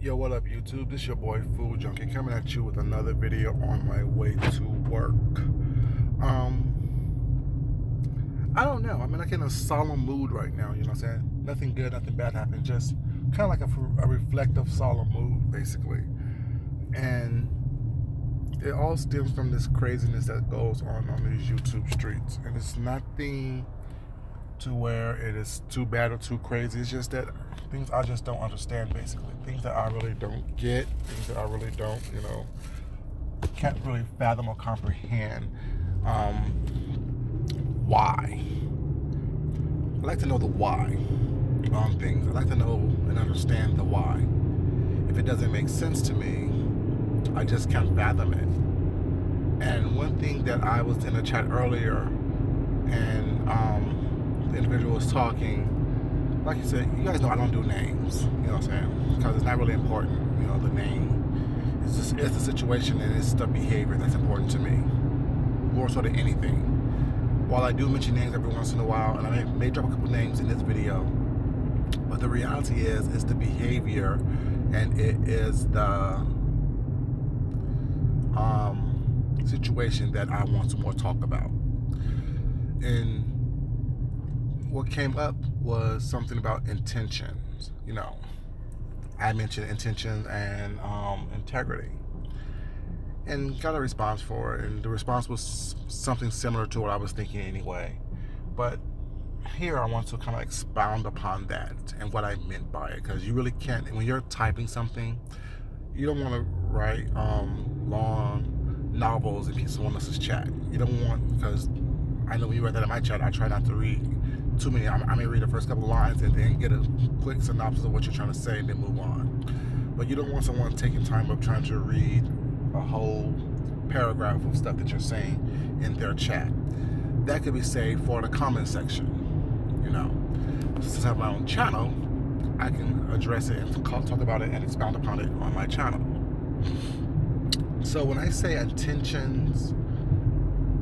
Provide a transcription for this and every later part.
Yo, what up, YouTube? This your boy Food Junkie coming at you with another video on my way to work. I don't know. I'm like in a solemn mood right now. You know what I'm saying? Nothing good, nothing bad happened. Just kind of like a reflective, solemn mood, basically. And it all stems from this craziness that goes on these YouTube streets, and it's nothing to where it is too bad or too crazy. It's just that things I just don't understand, basically. Things that I really don't get, things that I really don't, can't really fathom or comprehend. Why? I like to know the why on things. I like to know and understand the why. If it doesn't make sense to me, I just can't fathom it. And one thing that I was in a chat earlier, and the individual was talking, like you said, you guys know I don't do names, you know what I'm saying? Because it's not really important, the name. It's the situation and it's the behavior that's important to me, more so than anything. While I do mention names every once in a while, and I may drop a couple names in this video, but the reality is, it's the behavior, and it is the situation that I want to more talk about. And what came up was something about intentions. I mentioned intentions and integrity, and got a response for it. And the response was something similar to what I was thinking anyway. But here I want to kind of expound upon that and what I meant by it, because you really can't, when you're typing something, you don't want to write long novels in someone else's chat. You don't want, because I know when you read that in my chat, I try not to read too many. I may read the first couple of lines and then get a quick synopsis of what you're trying to say and then move on. But you don't want someone taking time up trying to read a whole paragraph of stuff that you're saying in their chat. That could be saved for the comment section. Since I have my own channel, I can address it and talk about it and expound upon it on my channel. So when I say intentions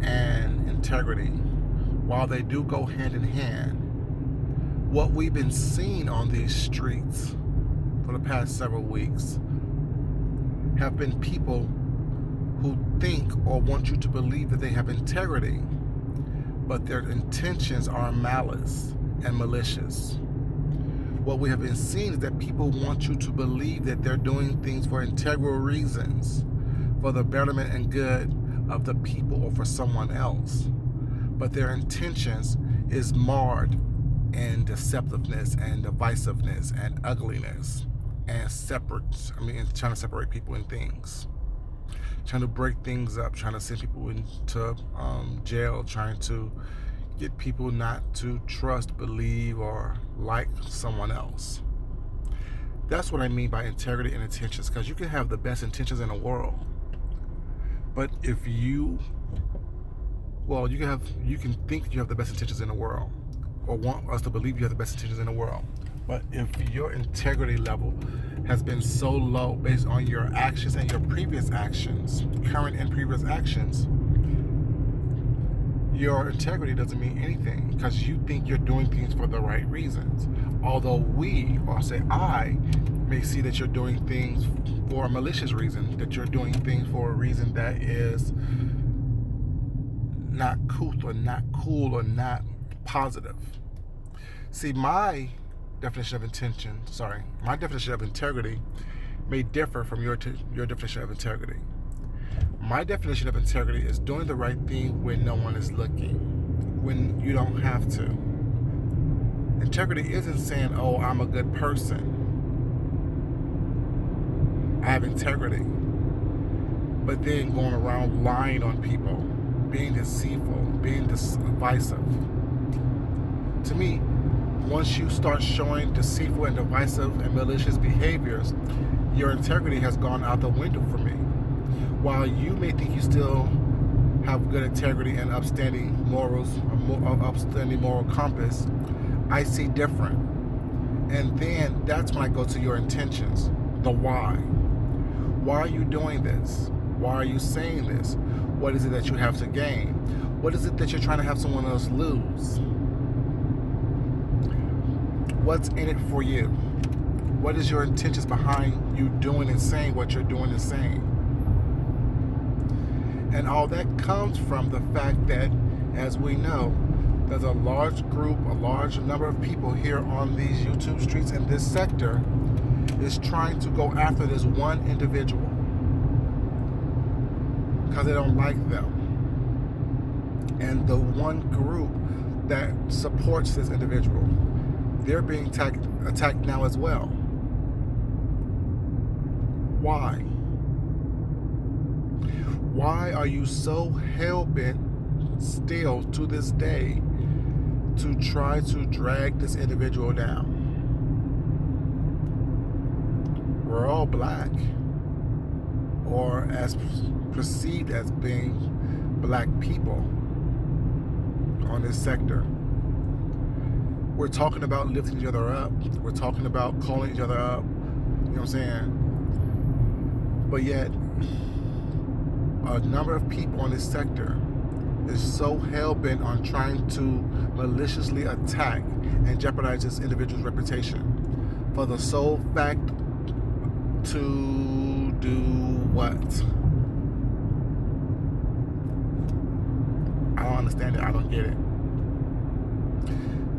and integrity, while they do go hand in hand, what we've been seeing on these streets for the past several weeks have been people who think or want you to believe that they have integrity, but their intentions are malice and malicious. What we have been seeing is that people want you to believe that they're doing things for integral reasons, for the betterment and good of the people or for someone else. But their intentions is marred in deceptiveness and divisiveness and ugliness and trying to separate people and things, trying to break things up, trying to send people into jail, trying to get people not to trust, believe, or like someone else. That's what I mean by integrity and intentions, because you can have the best intentions in the world, but if you can think you have the best intentions in the world, or want us to believe you have the best intentions in the world, but if your integrity level has been so low based on your actions and your previous actions, current and previous actions, your integrity doesn't mean anything, because you think you're doing things for the right reasons. Although I may see that you're doing things for a malicious reason, that you're doing things for a reason that is not couth or not cool or not positive. See, my definition of integrity may differ from your definition of integrity. My definition of integrity is doing the right thing when no one is looking, when you don't have to. Integrity isn't saying, oh, I'm a good person, I have integrity, but then going around lying on people, being deceitful, being divisive. To me, once you start showing deceitful and divisive and malicious behaviors, your integrity has gone out the window for me. While you may think you still have good integrity and upstanding morals, upstanding moral compass, I see different. And then that's when I go to your intentions, the why. Why are you doing this? Why are you saying this? What is it that you have to gain? What is it that you're trying to have someone else lose? What's in it for you? What is your intentions behind you doing and saying what you're doing and saying? And all that comes from the fact that, as we know, there's a large group, a large number of people here on these YouTube streets in this sector is trying to go after this one individual because they don't like them. And the one group that supports this individual, they're being attacked now as well. Why? Why are you so hell-bent still to this day to try to drag this individual down? We're all black, or as perceived as being black people on this sector. We're talking about lifting each other up. We're talking about calling each other up. You know what I'm saying? But yet, a number of people in this sector is so hell-bent on trying to maliciously attack and jeopardize this individual's reputation for the sole fact to do what? I don't understand it. I don't get it.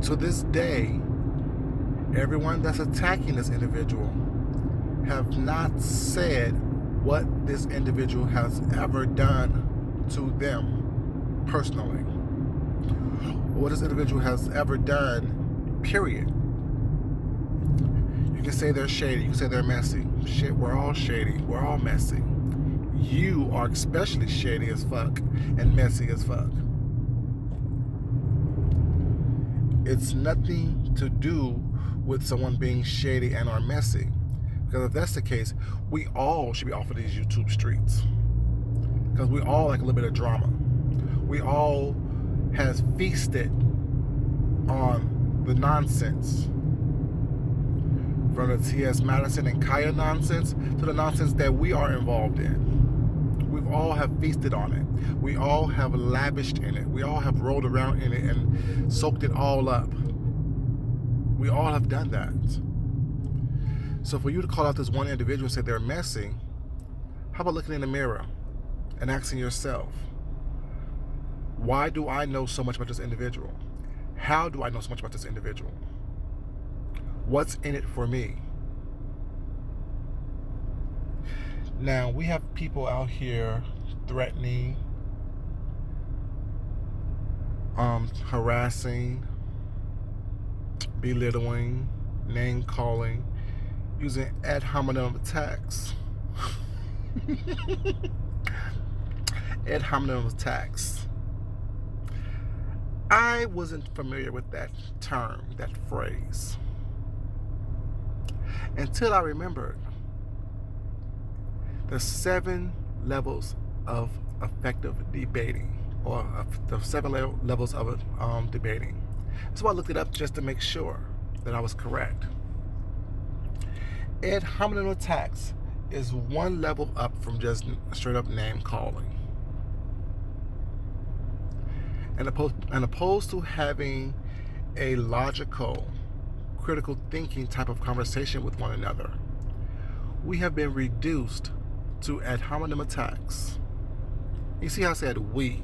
To this day, everyone that's attacking this individual have not said what this individual has ever done to them personally, what this individual has ever done, period. You can say they're shady, you can say they're messy. Shit, we're all shady, we're all messy. You are especially shady as fuck and messy as fuck. It's nothing to do with someone being shady and or messy. Because if that's the case, we all should be off of these YouTube streets. Because we all like a little bit of drama. We all has feasted on the nonsense. From the T.S. Madison and Kaya nonsense to the nonsense that we are involved in. We all have feasted on it. We all have lavished in it. We all have rolled around in it and soaked it all up. We all have done that. So for you to call out this one individual and say they're messy, how about looking in the mirror and asking yourself, why do I know so much about this individual? How do I know so much about this individual? What's in it for me? Now, we have people out here threatening, harassing, belittling, name-calling, using ad hominem attacks. Ad hominem attacks. I wasn't familiar with that term, that phrase, until I remembered the 7 levels of effective debating, or the 7 levels of debating. So I looked it up just to make sure that I was correct. Ad hominem attacks is one level up from just straight up name calling. And opposed to having a logical, critical thinking type of conversation with one another, we have been reduced to ad hominem attacks. You see how I said we?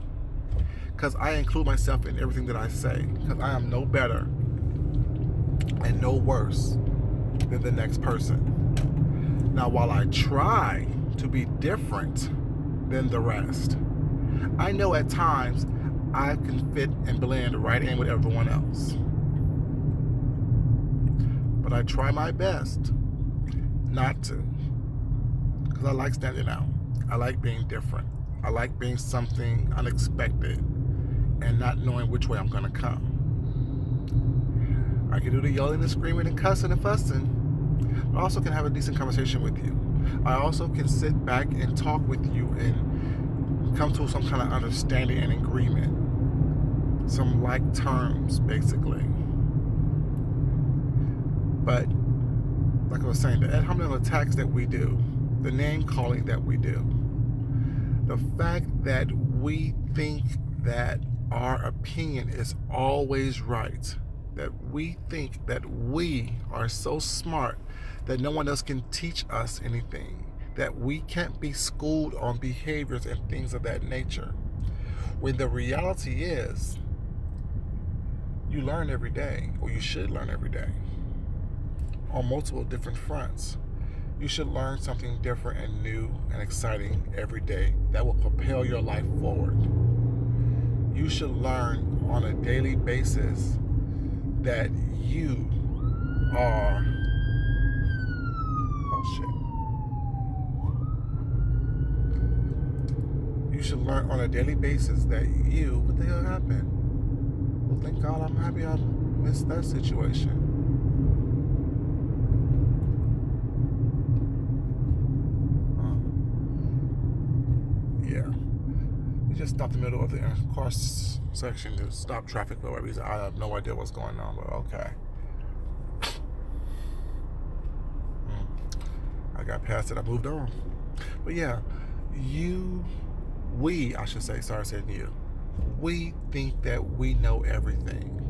Because I include myself in everything that I say, because I am no better and no worse than the next person. Now, while I try to be different than the rest, I know at times I can fit and blend right in with everyone else. But I try my best not to, because I like standing out. I like being different. I like being something unexpected and not knowing which way I'm going to come. I can do the yelling and screaming and cussing and fussing, but I also can have a decent conversation with you. I also can sit back and talk with you and come to some kind of understanding and agreement. Some like terms, basically. But, like I was saying, the ad hominem attacks that we do, the name calling that we do, the fact that we think that our opinion is always right, that we think that we are so smart that no one else can teach us anything, that we can't be schooled on behaviors and things of that nature. When the reality is, you learn every day, or you should learn every day, on multiple different fronts. You should learn something different and new and exciting every day that will propel your life forward. You should learn on a daily basis that you are... Oh shit. You should learn on a daily basis that you... What the hell happened? Well, thank God, I'm happy I missed that situation. Yeah. We just stopped in the middle of the cross section to stop traffic for whatever reason. I have no idea what's going on, but okay. I got past it. I moved on. But yeah, I should say, sorry I said you. We think that we know everything.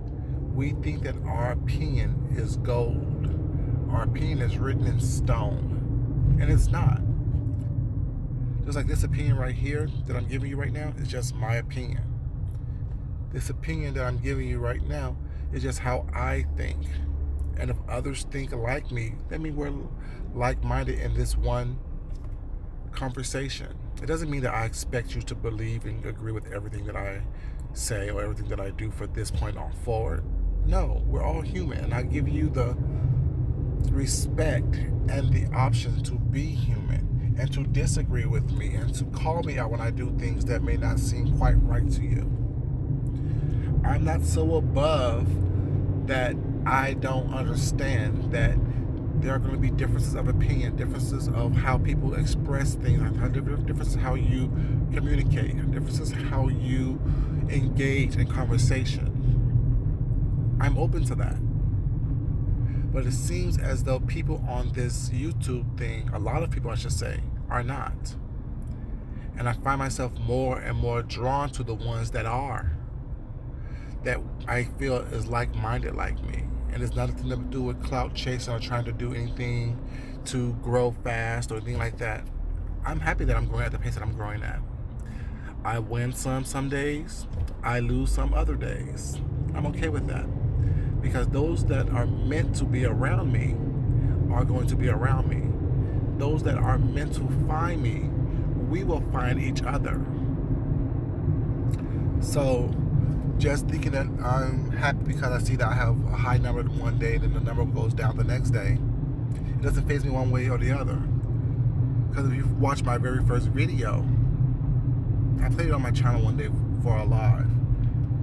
We think that our opinion is gold. Our opinion is written in stone. And it's not. Just like this opinion right here that I'm giving you right now is just my opinion. This opinion that I'm giving you right now is just how I think. And if others think like me, that means we're like-minded in this one conversation. It doesn't mean that I expect you to believe and agree with everything that I say or everything that I do from this point on forward. No, we're all human, and I give you the respect and the option to be human and to disagree with me and to call me out when I do things that may not seem quite right to you. I'm not so above that I don't understand that there are going to be differences of opinion, differences of how people express things, differences how you communicate, differences how you engage in conversation. I'm open to that. But it seems as though people on this YouTube thing, a lot of people I should say, are not. And I find myself more and more drawn to the ones that are, that I feel is like-minded like me. And it's nothing to do with clout chasing or trying to do anything to grow fast or anything like that. I'm happy that I'm growing at the pace that I'm growing at. I win some days. I lose some other days. I'm okay with that. Because those that are meant to be around me are going to be around me. Those that are meant to find me, we will find each other. So, just thinking that I'm happy because I see that I have a high number one day, then the number goes down the next day, it doesn't faze me one way or the other. Because if you've watched my very first video, I played it on my channel one day for a live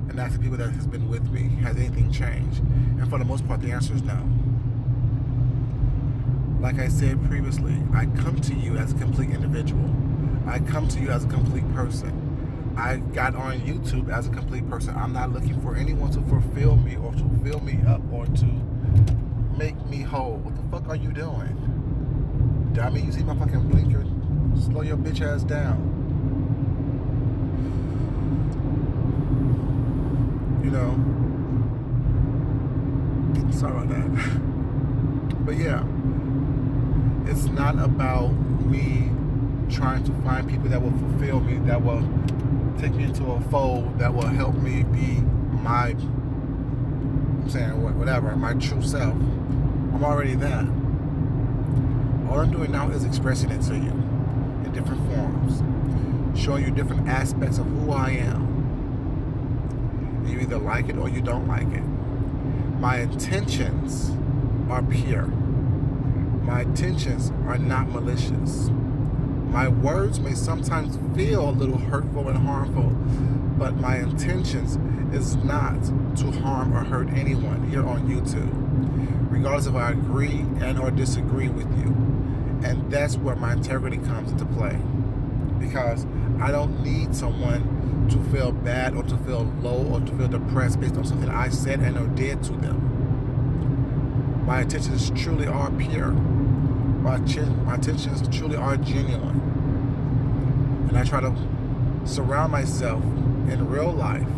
and asked the people that has been with me, has anything changed? And for the most part, the answer is no. Like I said previously, I come to you as a complete individual. I come to you as a complete person. I got on YouTube as a complete person. I'm not looking for anyone to fulfill me or to fill me up or to make me whole. What the fuck are you doing? Dummy, you see my fucking blinker? Slow your bitch ass down. You know? Sorry about that. But yeah, it's not about me trying to find people that will fulfill me, that will take me into a fold, that will help me be my, my true self. I'm already that. All I'm doing now is expressing it to you in different forms, showing you different aspects of who I am. You either like it or you don't like it. My intentions are pure. My intentions are not malicious. My words may sometimes feel a little hurtful and harmful, but my intentions is not to harm or hurt anyone here on YouTube, regardless if I agree and or disagree with you. And that's where my integrity comes into play, because I don't need someone to feel bad or to feel low or to feel depressed based on something I said and or did to them. My intentions truly are pure. My intentions truly are genuine. And I try to surround myself in real life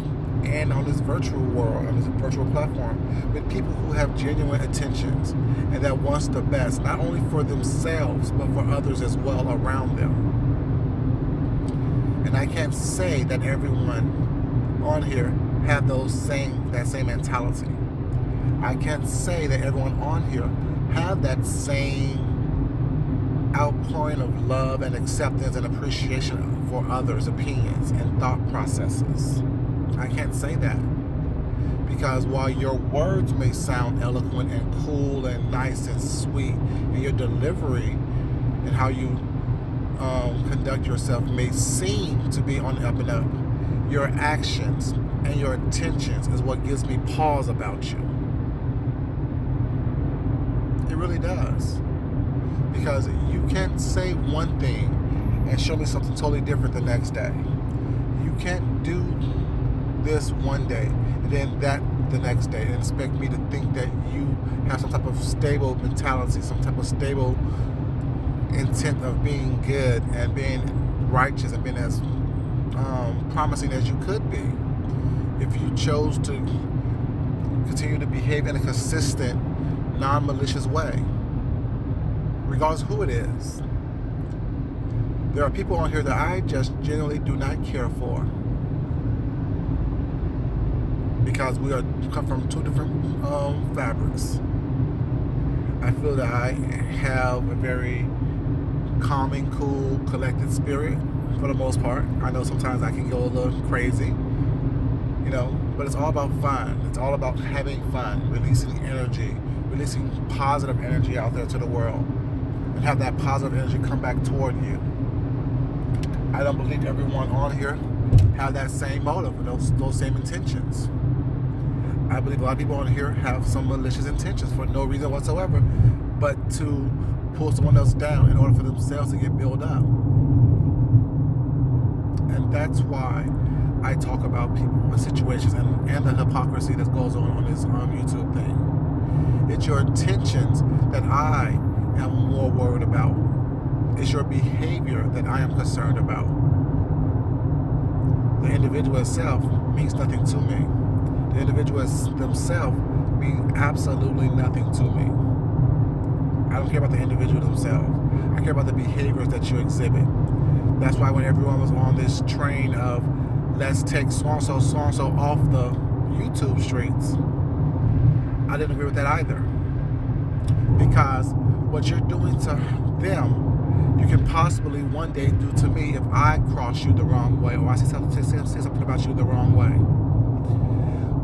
and on this virtual world, on this virtual platform, with people who have genuine intentions and that wants the best, not only for themselves, but for others as well around them. And I can't say that everyone on here have that same mentality. I can't say that everyone on here have that same outpouring of love and acceptance and appreciation for others' opinions and thought processes. I can't say that. Because while your words may sound eloquent and cool and nice and sweet, and your delivery and how you conduct yourself may seem to be on the up and up, your actions and your intentions is what gives me pause about you. It really does. Because you can't say one thing and show me something totally different the next day. You can't do this one day and then that the next day and expect me to think that you have some type of stable mentality, some type of stable intent of being good and being righteous and being as promising as you could be if you chose to continue to behave in a consistent, non-malicious way, regardless of who it is. There are people on here that I just genuinely do not care for, because we come from two different fabrics. I feel that I have a very calming, cool, collected spirit for the most part. I know sometimes I can go a little crazy, but it's all about fun. It's all about having fun, releasing energy, releasing positive energy out there to the world, and have that positive energy come back toward you. I don't believe everyone on here have that same motive, those same intentions. I believe a lot of people on here have some malicious intentions for no reason whatsoever, but to pull someone else down in order for themselves to get built up. And that's why I talk about people and situations and the hypocrisy that goes on this YouTube thing. It's your intentions that I am more worried about. It's your behavior that I am concerned about. The individual itself means nothing to me. The individuals themselves mean absolutely nothing to me. I don't care about the individual themselves. I care about the behaviors that you exhibit. That's why when everyone was on this train of let's take so-and-so off the YouTube streets, I didn't agree with that either. Because what you're doing to them, you can possibly one day do to me if I cross you the wrong way or I say something about you the wrong way.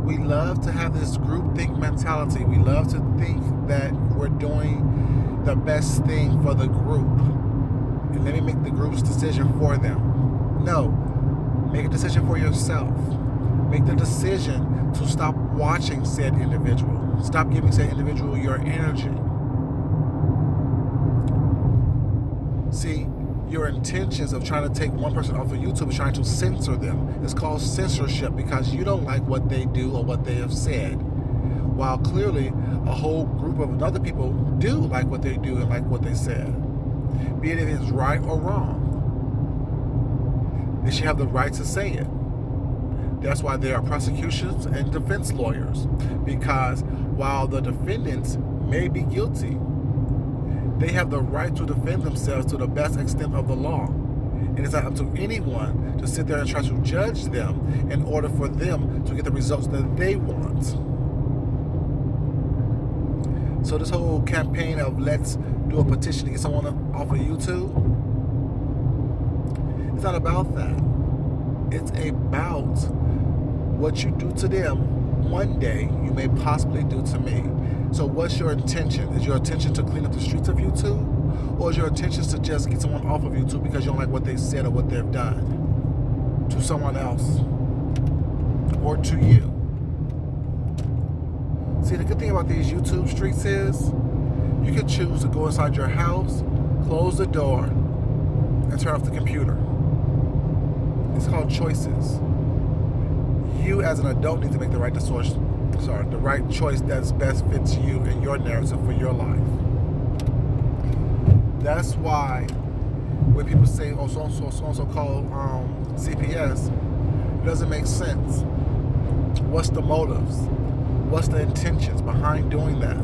We love to have this groupthink mentality. We love to think that we're doing the best thing for the group. And let me make the group's decision for them. No. Make a decision for yourself. Make the decision to stop watching said individual. Stop giving said individual your energy. See, your intentions of trying to take one person off of YouTube is trying to censor them. It's called censorship because you don't like what they do or what they have said. While clearly a whole group of other people do like what they do and like what they said. Be it if it's right or wrong. They should have the right to say it. That's why there are prosecutions and defense lawyers. Because while the defendants may be guilty, they have the right to defend themselves to the best extent of the law. And it's not up to anyone to sit there and try to judge them in order for them to get the results that they want. So this whole campaign of let's do a petition to get someone off of YouTube, it's not about that. It's about what you do to them one day you may possibly do to me. So what's your intention? Is your intention to clean up the streets of YouTube? Or is your intention to just get someone off of YouTube because you don't like what they said or what they've done to someone else or to you? See, the good thing about these YouTube streets is you can choose to go inside your house, close the door, and turn off the computer. It's called choices. You as an adult need to make the right choice that best fits you and your narrative for your life. That's why when people say, so-and-so called CPS, it doesn't make sense. What's the motives? What's the intentions behind doing that?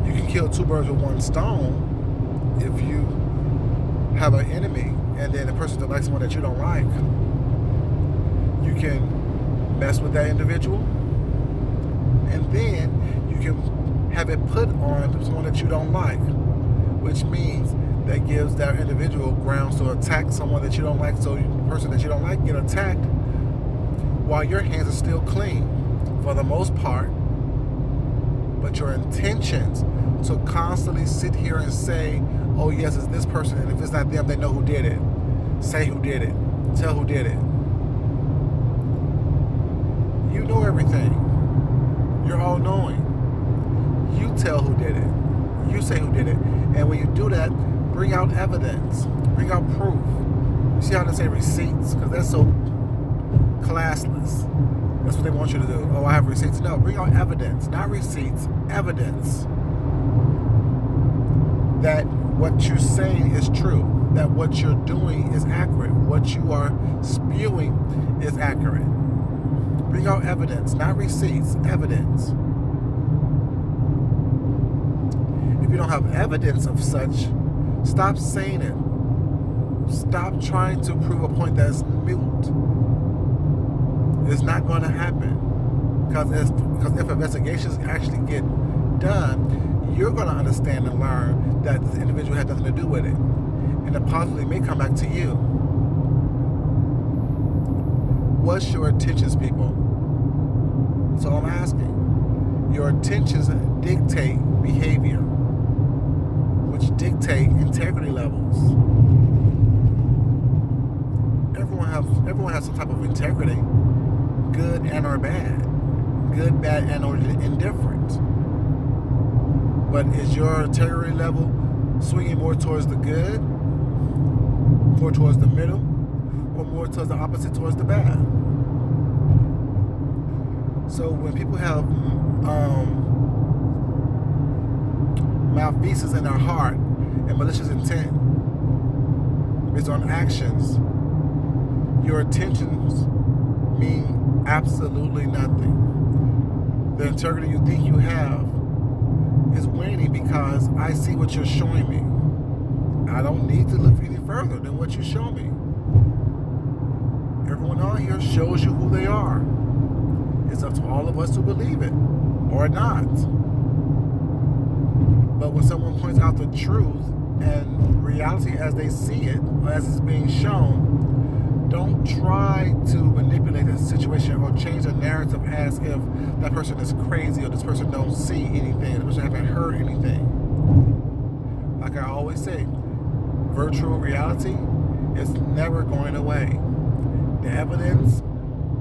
You can kill two birds with one stone if you have an enemy and then the person that likes someone that you don't like. You can mess with that individual and then you can have it put on someone that you don't like, which means that gives that individual grounds to attack someone that you don't like, so the person that you don't like get attacked while your hands are still clean for the most part. But your intentions to constantly sit here and say, oh yes, it's this person, and if it's not them, they know who did it. Say who did it. Tell who did it. You know everything. You're all knowing. You tell who did it. You say who did it. And when you do that, bring out evidence. Bring out proof. You see how they say receipts? Because that's so classless. That's what they want you to do. Oh, I have receipts. No, bring out evidence. Not receipts. Evidence. That what you're saying is true. That what you're doing is accurate. What you are spewing is accurate. Bring out evidence. Not receipts. Evidence. If you don't have evidence of such, stop saying it. Stop trying to prove a point that's moot. It's not going to happen. Because if investigations actually get done, you're going to understand and learn that this individual had nothing to do with it. And it possibly may come back to you. What's your intentions, people? That's all I'm asking. Your intentions dictate behavior, which dictate integrity levels. Everyone has some type of integrity, good and or bad, good, bad, and or indifferent. But is your integrity level swinging more towards the good, more towards the middle, or more towards the opposite, towards the bad? So when people have malfeasance in their heart and malicious intent based on actions, your intentions mean absolutely nothing. The integrity you think you have is waning because I see what you're showing me. I don't need to look any further than what you show me. Everyone on here shows you who they are. It's up to all of us to believe it or not. But when someone points out the truth and reality as they see it, or as it's being shown, don't try to manipulate the situation or change the narrative as if that person is crazy or this person don't see anything, this person haven't heard anything. Like I always say, virtual reality is never going away. The evidence,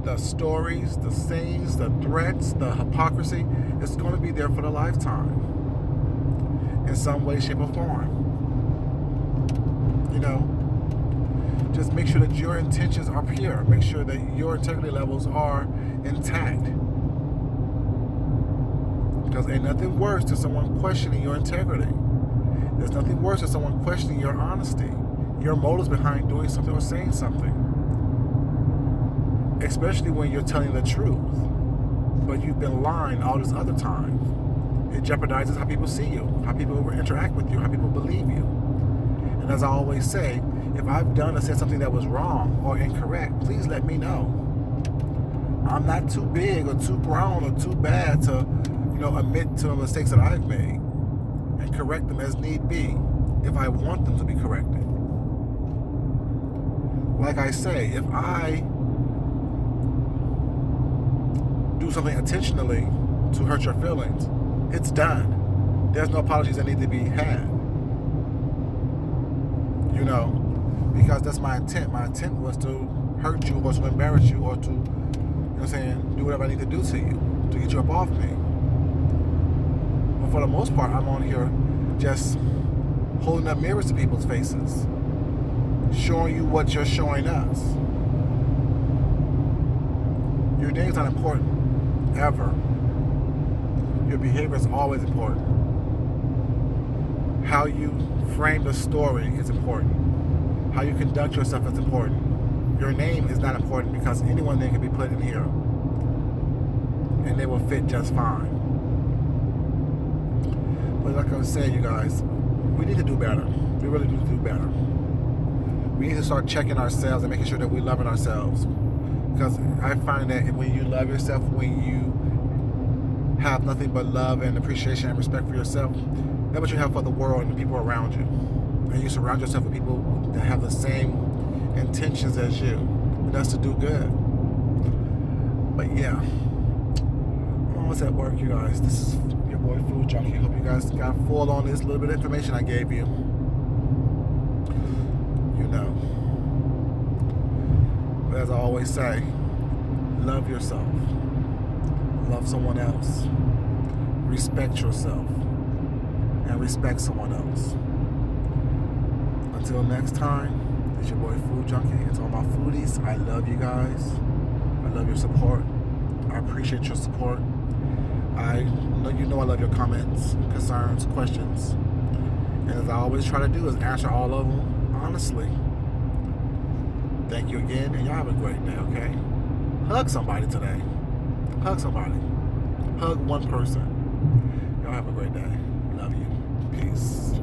the stories, the sayings, the threats, the hypocrisy, it's going to be there for the lifetime in some way, shape, or form. You know, just make sure that your intentions are pure. Make sure that your integrity levels are intact. Because ain't nothing worse than someone questioning your integrity. There's nothing worse than someone questioning your honesty, your motives behind doing something or saying something. Especially when you're telling the truth, but you've been lying all this other time. It jeopardizes how people see you, how people interact with you, how people believe you. And as I always say, if I've done or said something that was wrong or incorrect, please let me know. I'm not too big or too grown or too bad to, admit to the mistakes that I've made and correct them as need be if I want them to be corrected. Like I say, if I do something intentionally to hurt your feelings, it's done. There's no apologies that need to be had. Because that's my intent. My intent was to hurt you or to embarrass you or to, do whatever I need to do to you to get you up off me. But for the most part, I'm on here just holding up mirrors to people's faces, showing you what you're showing us. Your name's not important, ever. Your behavior is always important. How you frame the story is important. How you conduct yourself is important. Your name is not important because anyone name can be put in here and they will fit just fine. But like I was saying, you guys, we need to do better. We really need to do better. We need to start checking ourselves and making sure that we're loving ourselves. Because I find that when you love yourself, when you have nothing but love and appreciation and respect for yourself, that's what you have for the world and the people around you. And you surround yourself with people that have the same intentions as you. And that's to do good. But yeah, I'm almost at work, you guys. This is your boy Food Junkie. Hope you guys got full on this little bit of information I gave you. You know. But as I always say, love yourself. Love someone else. Respect yourself. And respect someone else. Until next time, it's your boy Food Junkie. It's all my foodies. I love you guys. I love your support. I appreciate your support. I know I love your comments, concerns, questions. And as I always try to do is answer all of them honestly. Thank you again, and y'all have a great day, okay? Hug somebody today. Hug somebody. Hug one person. Y'all have a great day. Love you. Peace.